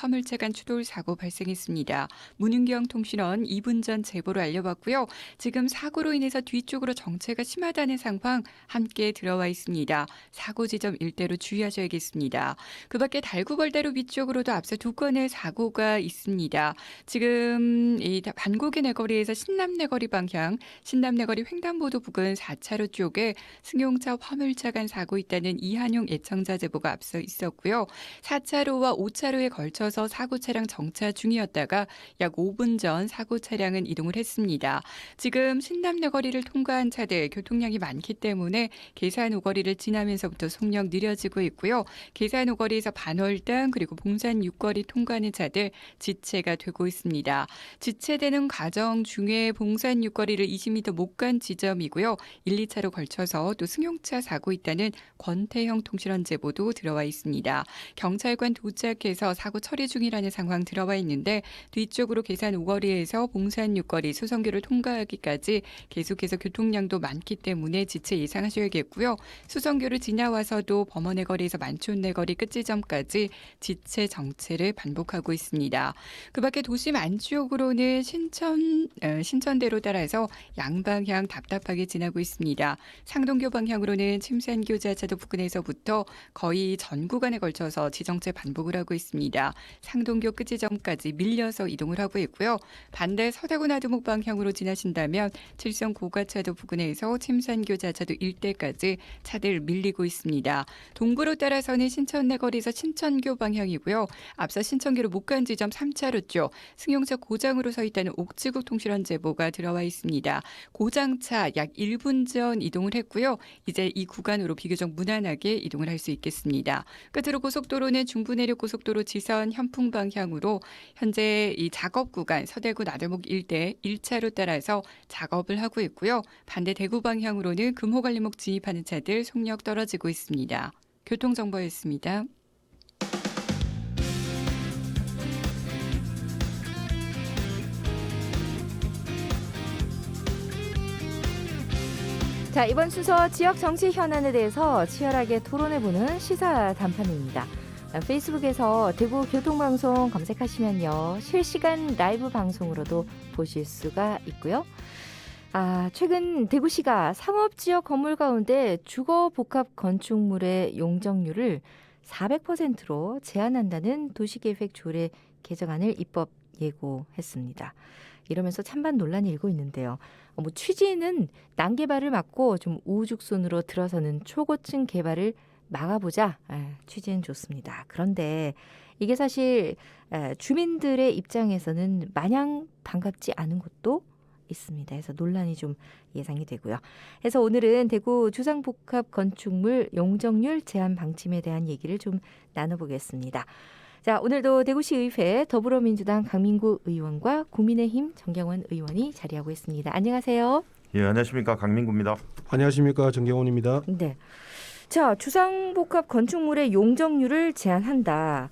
화물차 간 추돌 사고 발생했습니다. 문은경통신원 2분 전 제보로 알려봤고요. 지금 사고로 인해서 뒤쪽으로 정체가 심하다는 상황 함께 들어와 있습니다. 사고 지점 일대로 주의하셔야겠습니다. 그 밖에 달구벌대로 위쪽으로도 앞서 두 건의 사고가 있습니다. 지금 이 반고개 내거리에서 신남내거리 방향, 신남내거리 횡단보도 부근 4차로 쪽에 승용차 화물차 간 사고 있다는 이한용 애청자 제보가 앞서 있었고요. 4차로와 5차로에 걸쳐서 사고 차량 정차 중이었다가 약 5분 전 사고 차량은 이동을 했습니다. 지금 신남내거리를 통과한 차들 교통량이 많기 때문에 계산 오거리를 지나면서부터 속력 느려지고 있고요. 계산 오거리에서 반월당 그리고 봉산 6거리 통과하는 차들 지체가 되고 있습니다. 지체되는 과정 중에 봉산 6거리를 20m 못 간 지점이고요. 1, 2차로 걸쳐서 또 승용차 사고 있다는 권태형 통신원 제보도 들어와 있습니다. 경찰관 도착해서 사고 처리 중이라는 상황 들어와 있는데 뒤쪽으로 계산 5거리에서 봉산 6거리 수성교를 통과하기까지 계속해서 교통량도 많기 때문에 지체 예상하셔야겠고요. 수성교를 지나와서도 범원의 거리에서 만촌내 거리 끝지점까지 지체 정체를 반복하고 있습니다. 그 밖에 도심 안쪽으로는 신천대로 따라서 양방향 답답하게 지나고 있습니다. 상동교 방향으로는 침산교자차도 부근에서부터 거의 전 구간에 걸쳐서 지정체 반복을 하고 있습니다. 상동교 끝지점까지 밀려서 이동을 하고 있고요. 반대 서대구 나두목 방향으로 지나신다면 칠성 고가차도 부근에서 침산교자차도 일대까지 차들 밀리고 있습니다. 동구로 따라서는 신천내거리에서 신천교 방향이고요. 앞서 신천교로 못 간 지점 3차로 쪽 승용차 고장으로 서 있다는 옥지국 통신원 제보가 들어와 있습니다. 고장차 약 1분 전 이동을 했고요. 이제 이 구간으로 비교적 무난하게 이동을 할 수 있겠습니다. 끝으로 고속도로는 중부내륙 고속도로 지선 현풍 방향으로 현재 이 작업 구간 서대구 나들목 일대 1차로 따라서 작업을 하고 있고요. 반대 대구 방향으로는 금호관리목 진입하는 차들 속력 떨어지고 있습니다. 교통정보였습니다. 자, 이번 순서 지역 정치 현안에 대해서 치열하게 토론해보는 시사 단판입니다. 페이스북에서 대구 교통방송 검색하시면요. 실시간 라이브 방송으로도 보실 수가 있고요. 최근 대구시가 상업지역 건물 가운데 주거복합 건축물의 용적률을 400%로 제한한다는 도시계획 조례 개정안을 입법 예고했습니다. 이러면서 찬반 논란이 일고 있는데요. 취지는 난개발을 막고 좀 우후죽순으로 들어서는 초고층 개발을 막아보자. 취지는 좋습니다. 그런데 이게 사실 주민들의 입장에서는 마냥 반갑지 않은 곳도 있습니다. 그래서 논란이 좀 예상이 되고요. 그래서 오늘은 대구 주상복합 건축물 용적률 제한 방침에 대한 얘기를 좀 나눠보겠습니다. 자, 오늘도 대구시의회 더불어민주당 강민구 의원과 국민의힘 정경원 의원이 자리하고 있습니다. 안녕하세요. 예, 안녕하십니까. 강민구입니다. 안녕하십니까. 정경원입니다. 네. 자, 주상복합 건축물의 용적률을 제한한다.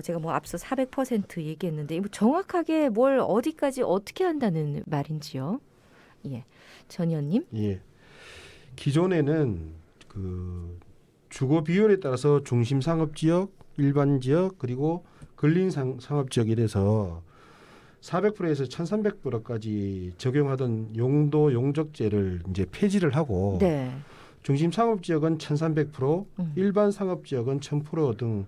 제가 앞서 400% 얘기했는데 정확하게 뭘 어디까지 어떻게 한다는 말인지요? 예, 전 의원님. 예. 기존에는 그 주거 비율에 따라서 중심 상업지역, 일반 지역 그리고 근린 상업지역 이래서 400%에서 1,300%까지 적용하던 용도 용적제를 이제 폐지를 하고 네. 중심 상업지역은 1,300%, 일반 상업지역은 1,000% 등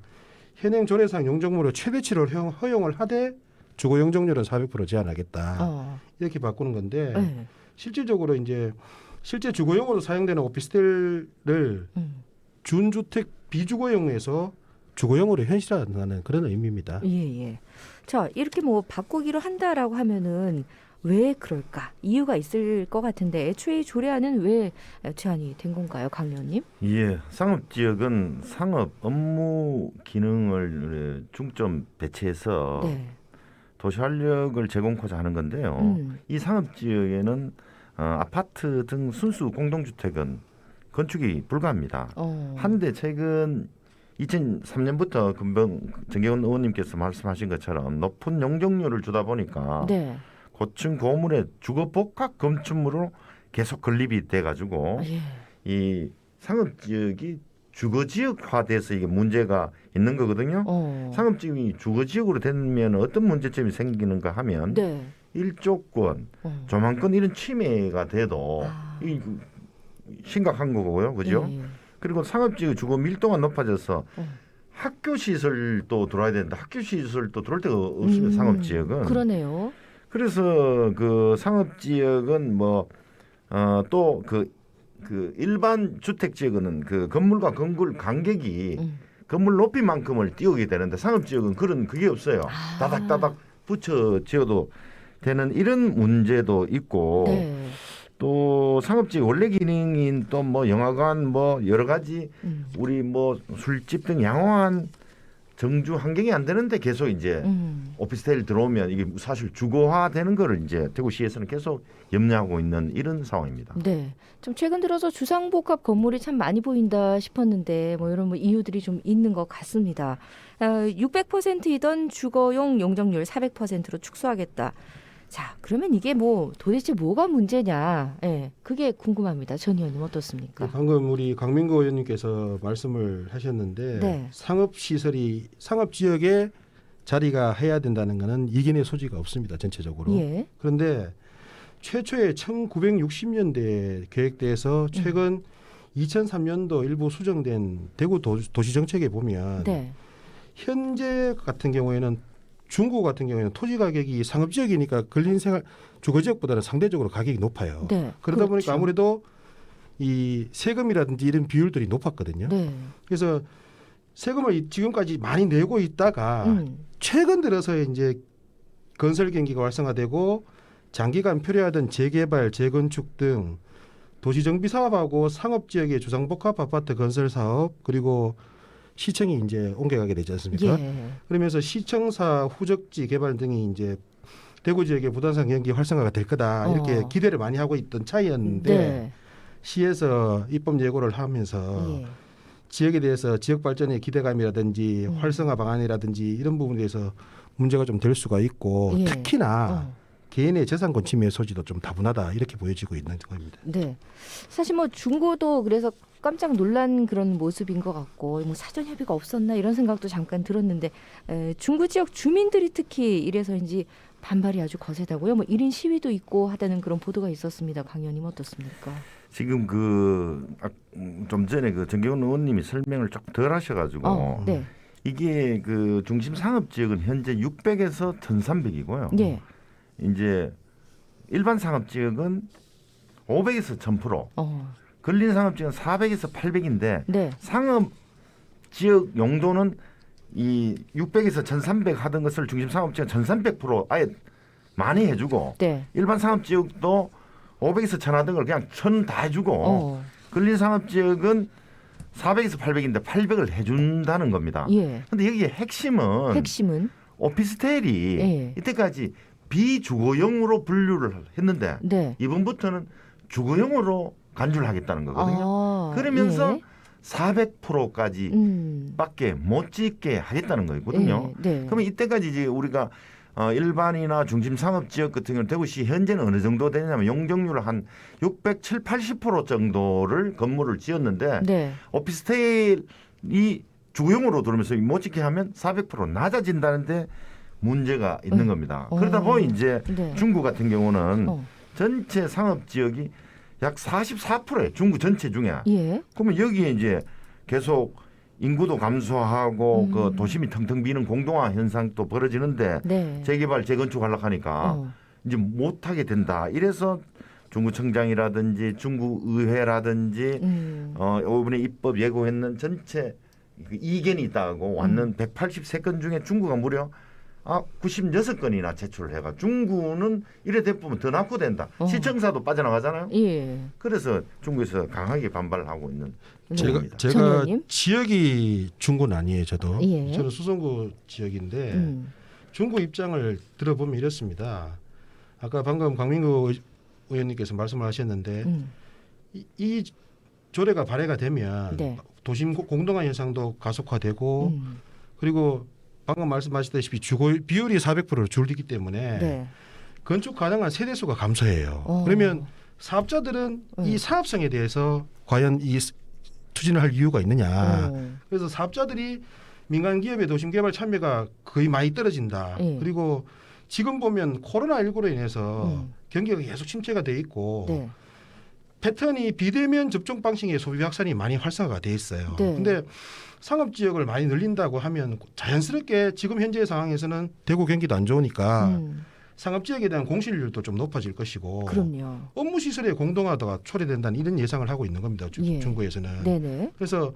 현행 조례상 용적물을 최대치를 허용을 하되 주거 용적률은 400% 제한하겠다. 이렇게 바꾸는 건데 네. 실질적으로 이제 실제 주거용으로 사용되는 오피스텔을 준주택 비주거용에서 주거용으로 현실화한다는 그런 의미입니다. 예. 자, 이렇게 바꾸기로 한다라고 하면은 왜 그럴까? 이유가 있을 것 같은데 애초에 이 조례안은 왜 제한이 된 건가요, 강 의원님? 예, 상업지역은 상업 업무 기능을 중점 배치해서 네. 도시 활력을 제공하고자 하는 건데요. 이 상업지역에는 아파트 등 순수 공동주택은 건축이 불가합니다. 한데 최근 2003년부터 금방 정경원 의원님께서 말씀하신 것처럼 높은 용적률을 주다 보니까 네. 고층 고물의 주거 복합 건축물로 계속 건립이 돼가지고 이 상업 지역이 주거지역화돼서 이게 문제가 있는 거거든요. 상업지역이 주거지역으로 되면 어떤 문제점이 생기는가 하면 네. 일조권, 조망권 이런 침해가 돼도 이 심각한 거고요, 그죠? 예. 그리고 상업지역 주거 밀도가 높아져서 학교 시설도 들어와야 되는데 학교 시설도 들어올 데가 없습니다. 상업지역은. 그러네요. 그래서 그 상업지역은 뭐 또 그 일반 주택 지역은 그 건물과 건물 간격이 건물 높이만큼을 띄우게 되는데 상업지역은 그런 그게 없어요. 다닥다닥 붙여 지어도 되는 이런 문제도 있고 네. 또 상업지역 원래 기능인 또 뭐 영화관 뭐 여러 가지 우리 뭐 술집 등 양호한 정주 환경이 안 되는데 계속 이제 오피스텔 들어오면 이게 사실 주거화되는 거를 이제 대구시에서는 계속 염려하고 있는 이런 상황입니다. 네. 좀 최근 들어서 주상복합 건물이 참 많이 보인다 싶었는데 뭐 이런 뭐 이유들이 좀 있는 것 같습니다. 600%이던 주거용 용적률 400%로 축소하겠다. 자, 그러면 이게 뭐 도대체 뭐가 문제냐? 예, 그게 궁금합니다. 전 의원님 어떻습니까? 방금 우리 강민구 의원님께서 말씀을 하셨는데 네. 상업시설이 상업지역에 자리가 해야 된다는 것은 이견의 소지가 없습니다. 전체적으로. 예. 그런데 최초에 1960년대에 계획돼서 최근 2003년도 일부 수정된 대구 도시정책에 보면 네. 현재 같은 경우에는 중구 같은 경우에는 토지 가격이 상업지역이니까 근린생활 주거지역보다는 상대적으로 가격이 높아요. 네. 그러다 그렇죠. 보니까 아무래도 이 세금이라든지 이런 비율들이 높았거든요. 네. 그래서 세금을 지금까지 많이 내고 있다가 최근 들어서 이제 건설 경기가 활성화되고 장기간 필요하던 재개발, 재건축 등 도시정비 사업하고 상업지역의 주상복합 아파트 건설 사업 그리고 시청이 이제 옮겨가게 되지 않습니까? 예. 그러면서 시청사 후적지 개발 등이 이제 대구 지역의 부동산 경기 활성화가 될 거다 이렇게 기대를 많이 하고 있던 차이였는데 네. 시에서 입법 예고를 하면서 예. 지역에 대해서 지역 발전의 기대감이라든지 활성화 방안이라든지 이런 부분에 대해서 문제가 좀 될 수가 있고 예. 특히나 개인의 재산권 침해 소지도 좀 다분하다 이렇게 보여지고 있는 겁니다. 네. 사실 뭐 중고도 그래서 깜짝 놀란 그런 모습인 것 같고 뭐 사전 협의가 없었나 이런 생각도 잠깐 들었는데 중구 지역 주민들이 특히 이래서인지 반발이 아주 거세다고요. 뭐 1인 시위도 있고 하다는 그런 보도가 있었습니다. 강 의원님 어떻습니까? 지금 좀 전에 그 정경훈 의원님이 설명을 조금 덜 하셔가지고 네. 이게 그 중심 상업 지역은 현재 600에서 1,300이고요. 예. 이제 일반 상업 지역은 500에서 1,000%, 근린 상업 지역은 400에서 800인데 네. 상업 지역 용도는 이 600에서 1,300 하던 것을 중심 상업 지역 1,300% 아예 많이 해주고 네. 일반 상업 지역도 500에서 1,000 하던 걸 그냥 1,000 다 해주고 근린 상업 지역은 400에서 800인데 800을 해준다는 겁니다. 예. 근데 여기에 핵심은 오피스텔이 예. 이때까지 비주거용으로 분류를 했는데 네. 이번부터는 주거용으로 간주를 하겠다는 거거든요. 그러면서 예. 400%까지 밖에 못 짓게 하겠다는 거거든요. 예. 네. 그러면 이때까지 이제 우리가 일반이나 중심 상업 지역 같은 경우는 대구시 현재는 어느 정도 되냐면 용적률 한 670, 80% 정도를 건물을 지었는데 네. 오피스텔이 주거용으로 들어오면서 못 짓게 하면 400% 낮아진다는데 문제가 있는 겁니다. 그러다 보니 이제 네. 중구 같은 경우는 전체 상업 지역이 약 44%예요. 중구 전체 중에. 예. 그러면 여기에 이제 계속 인구도 감소하고 그 도심이 텅텅 비는 공동화 현상도 벌어지는데 네. 재개발, 재건축 하려고 하니까 이제 못하게 된다. 이래서 중구청장이라든지 중구의회라든지 이번에 입법 예고했는 전체 이견이 있다고 왔는 183건 중에 중구가 무려 96건이나 제출을 해가 중구는 이래 대보면 더 낙후된다. 시청사도 빠져나가잖아요. 예. 그래서 중구에서 강하게 반발을 하고 있는 제가 의원님? 지역이 중구는 아니에요. 저도 예. 저는 수성구 지역인데 중구 입장을 들어보면 이렇습니다. 아까 방금 강민구 의원님께서 말씀을 하셨는데 이 조례가 발의가 되면 네. 도심 공동화 현상도 가속화되고 그리고 방금 말씀하셨다시피 주거 비율이 400%로 줄기 때문에 네. 건축 가능한 세대 수가 감소해요. 그러면 사업자들은 이 사업성에 대해서 과연 이 추진을 할 이유가 있느냐. 어. 그래서 사업자들이 민간 기업의 도심 개발 참여가 거의 많이 떨어진다. 예. 그리고 지금 보면 코로나19로 인해서 경기가 계속 침체가 돼 있고 네. 패턴이 비대면 접종 방식의 소비 확산이 많이 활성화가 돼 있어요. 네. 근데 상업 지역을 많이 늘린다고 하면 자연스럽게 지금 현재 상황에서는 대구 경기도 안 좋으니까 상업 지역에 대한 공실률도 좀 높아질 것이고 그럼요. 업무 시설의 공동화가 초래된다는 이런 예상을 하고 있는 겁니다. 예. 중구에서는. 네네. 그래서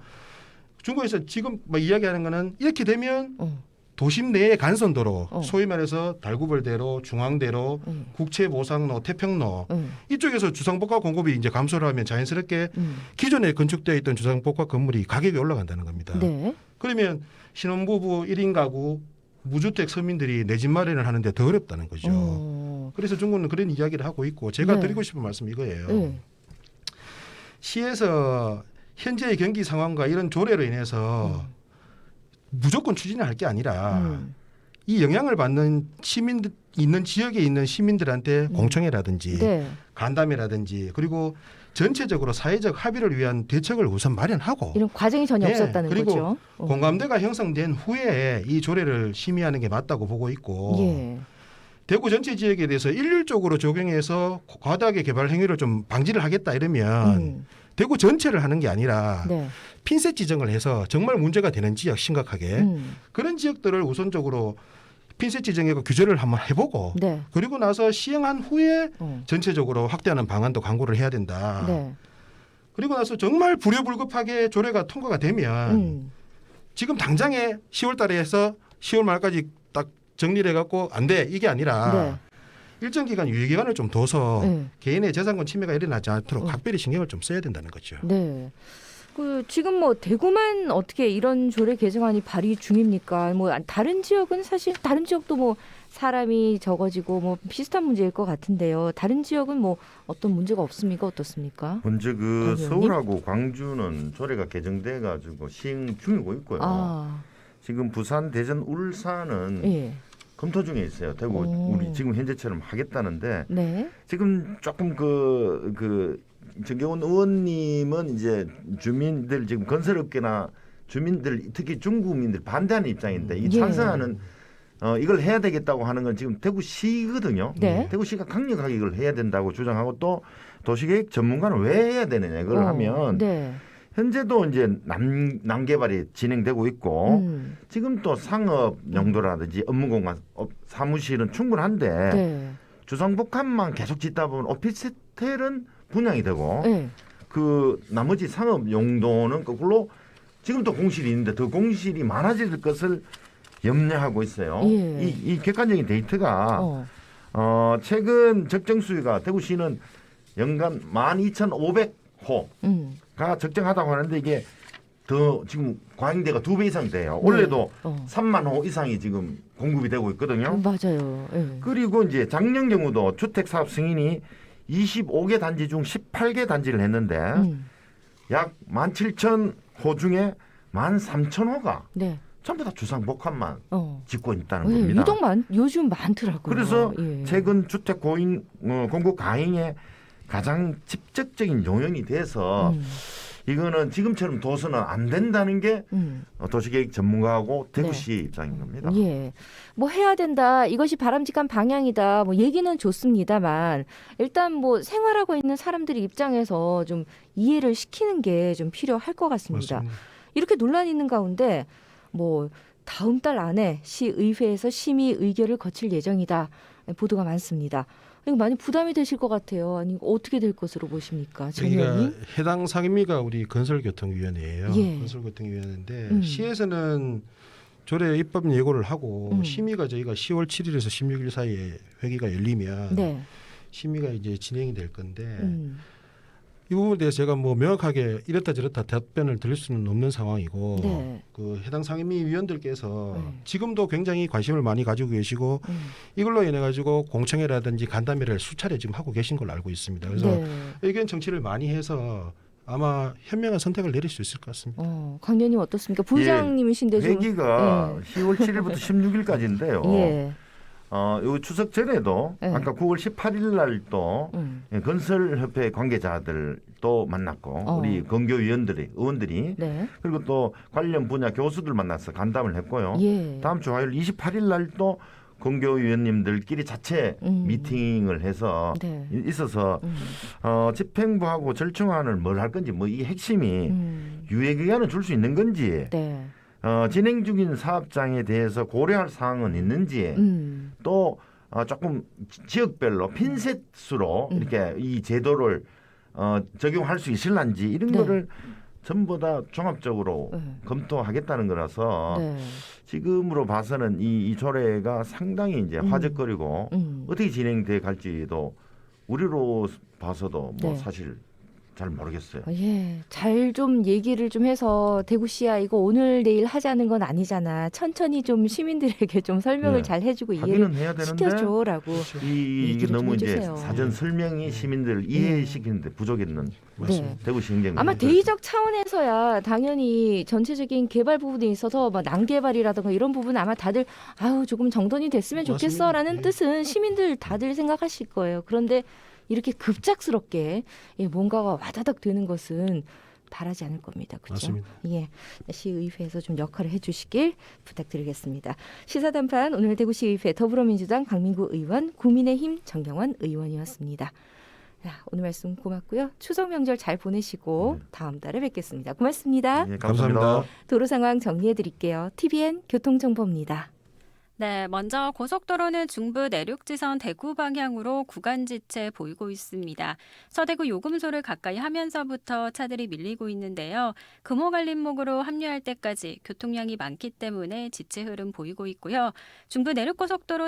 중국에서 지금 뭐 이야기하는 거는 이렇게 되면 어. 도심 내의 간선도로 어. 소위 말해서 달구벌대로, 중앙대로, 국채보상로, 태평로 이쪽에서 주상복합 공급이 이제 감소를 하면 자연스럽게 기존에 건축되어 있던 주상복합 건물이 가격이 올라간다는 겁니다. 네. 그러면 신혼부부 1인 가구 무주택 서민들이 내 집 마련을 하는데 더 어렵다는 거죠. 그래서 중국은 그런 이야기를 하고 있고 제가 네. 드리고 싶은 말씀 이거예요. 네. 시에서 현재의 경기 상황과 이런 조례로 인해서 무조건 추진할 게 아니라 이 영향을 받는 시민들 있는 지역에 있는 시민들한테 공청회라든지 네. 간담회라든지 그리고 전체적으로 사회적 합의를 위한 대책을 우선 마련하고 이런 과정이 전혀 예, 없었다는 그리고 거죠. 공감대가 형성된 후에 이 조례를 심의하는 게 맞다고 보고 있고 예. 대구 전체 지역에 대해서 일률적으로 적용해서 과다하게 개발 행위를 좀 방지를 하겠다 이러면 대구 전체를 하는 게 아니라 네. 핀셋 지정을 해서 정말 문제가 되는 지역 심각하게 그런 지역들을 우선적으로 핀셋 지정하고 규제를 한번 해보고 네. 그리고 나서 시행한 후에 전체적으로 확대하는 방안도 강구를 해야 된다. 네. 그리고 나서 정말 불효불급하게 조례가 통과가 되면 지금 당장에 10월 달에 해서 10월 말까지 딱 정리를 해갖고 안 돼 이게 아니라 네. 일정 기간 유예 기간을 좀 둬서 네. 개인의 재산권 침해가 일어나지 않도록 각별히 신경을 좀 써야 된다는 거죠. 네. 그 지금 뭐 대구만 어떻게 이런 조례 개정안이 발의 중입니까? 뭐 다른 지역은 사실 다른 지역도 뭐 사람이 적어지고 뭐 비슷한 문제일 것 같은데요. 다른 지역은 뭐 어떤 문제가 없습니까? 어떻습니까? 먼저 그 의원님? 서울하고 광주는 조례가 개정돼 가지고 시행 중이고 있고요. 아, 지금 부산, 대전, 울산은 예. 검토 중에 있어요. 대구 우리 지금 현재처럼 하겠다는데 네. 지금 조금 그 정경원 의원님은 이제 주민들 지금 건설업계나 주민들 특히 중구민들 반대하는 입장인데 이 예. 찬성하는 이걸 해야 되겠다고 하는 건 지금 대구시거든요. 네. 대구시가 강력하게 이걸 해야 된다고 주장하고 또 도시계획 전문가는 왜 해야 되느냐 이걸 하면 네. 현재도 이제 남개발이 진행되고 있고 지금 또 상업 용도라든지 업무공간 사무실은 충분한데 네. 주상복합만 계속 짓다 보면 오피스텔은 분양이 되고 네. 그 나머지 상업 용도는 거꾸로 지금 또 공실이 있는데 더 공실이 많아질 것을 염려하고 있어요. 예. 이 객관적인 데이터가 최근 적정 수위가 대구시는 연간 12,500호가 적정하다고 하는데 이게 더 지금 과잉대가 2배 이상 돼요. 올해도 3만 호 이상이 지금 공급이 되고 있거든요. 맞아요. 예. 그리고 이제 작년 경우도 주택 사업 승인이 25개 단지 중 18개 단지를 했는데 약 17,000호 중에 13,000호가 네. 전부 다 주상복합만 짓고 있다는 예, 겁니다. 유독 요즘 많더라고요. 그래서 예. 최근 주택 공급 과잉에 가장 직접적인 요인이 돼서 이거는 지금처럼 둬서는 안 된다는 게 도시계획 전문가하고 대구시 입장인 겁니다. 예, 뭐 해야 된다. 이것이 바람직한 방향이다. 뭐 얘기는 좋습니다만 일단 뭐 생활하고 있는 사람들의 입장에서 좀 이해를 시키는 게 좀 필요할 것 같습니다. 맞습니다. 이렇게 논란이 있는 가운데 뭐 다음 달 안에 시의회에서 심의 의결을 거칠 예정이다. 보도가 많습니다. 이거 많이 부담이 되실 것 같아요. 아니 어떻게 될 것으로 보십니까, 정 여기가 의원님? 해당 상임위가 우리 건설교통위원회예요. 예. 건설교통위원회인데 시에서는 조례 입법 예고를 하고 심의가 저희가 10월 7일에서 16일 사이에 회기가 열리면 네. 심의가 이제 진행이 될 건데 이 부분에 대해서 제가 뭐 명확하게 이렇다 저렇다 답변을 드릴 수는 없는 상황이고 네. 그 해당 상임위 위원들께서 지금도 굉장히 관심을 많이 가지고 계시고 이걸로 인해 가지고 공청회라든지 간담회를 수차례 지금 하고 계신 걸로 알고 있습니다. 그래서 네. 의견 청취를 많이 해서 아마 현명한 선택을 내릴 수 있을 것 같습니다. 강 의원님 어떻습니까? 부의장님이신데 좀 회기가 10월 7일부터 16일까지인데요. 예. 요 추석 전에도 네. 아까 9월 18일 날 또 건설협회 관계자들 또 만났고 우리 건교위원들이 의원들이 네. 그리고 또 관련 분야 교수들 만나서 간담을 했고요. 예. 다음 주 화요일 28일 날 또 건교위원님들끼리 자체 미팅을 해서 네. 있어서 집행부하고 절충안을 뭘 할 건지 뭐 이 핵심이 유예기간을 줄 수 있는 건지 네. 진행 중인 사업장에 대해서 고려할 사항은 있는지 또 조금 지역별로 핀셋으로 이렇게 이 제도를 적용할 수 있을런지 이런 네. 거를 전부 다 종합적으로 검토하겠다는 거라서 네. 지금으로 봐서는 이 조례가 상당히 이제 화제거리고 어떻게 진행돼 갈지도 우리로 봐서도 뭐 네. 사실 잘 모르겠어요. 예, 잘 좀 얘기를 좀 해서 대구시야 이거 오늘 내일 하자는 건 아니잖아. 천천히 좀 시민들에게 좀 설명을 네. 잘 해주고 이해를 하기는 해야 되는데 시켜줘라고. 이게 얘기를 좀 너무 이제 해주세요. 사전 설명이 시민들을 이해시키는데 부족했는 네. 대구시 행정이 아마 대의적 차원에서야 당연히 전체적인 개발 부분에 있어서 뭐 난개발이라든가 이런 부분 아마 다들 아유 조금 정돈이 됐으면 좋겠어라는 맞습니다. 뜻은 시민들 다들 생각하실 거예요. 그런데 이렇게 급작스럽게 뭔가가 와다닥 되는 것은 바라지 않을 겁니다. 그렇죠? 맞습니다. 예, 시의회에서 좀 역할을 해주시길 부탁드리겠습니다. 시사단판 오늘 대구시의회 더불어민주당 강민구 의원, 국민의힘 정경원 의원이었습니다. 자, 오늘 말씀 고맙고요. 추석 명절 잘 보내시고 다음 달에 뵙겠습니다. 고맙습니다. 예, 감사합니다. 도로 상황 정리해 드릴게요. TVN 교통정보입니다. 네, 먼저 고속도로는 중부 내륙지선 대구 방향으로 구간지체 보이고 있습니다. 서대구 요금소를 가까이 하면서부터 차들이 밀리고 있는데요. 금호갈림목으로 합류할 때까지 교통량이 많기 때문에 지체 흐름 보이고 있고요. 중부 내륙고속도로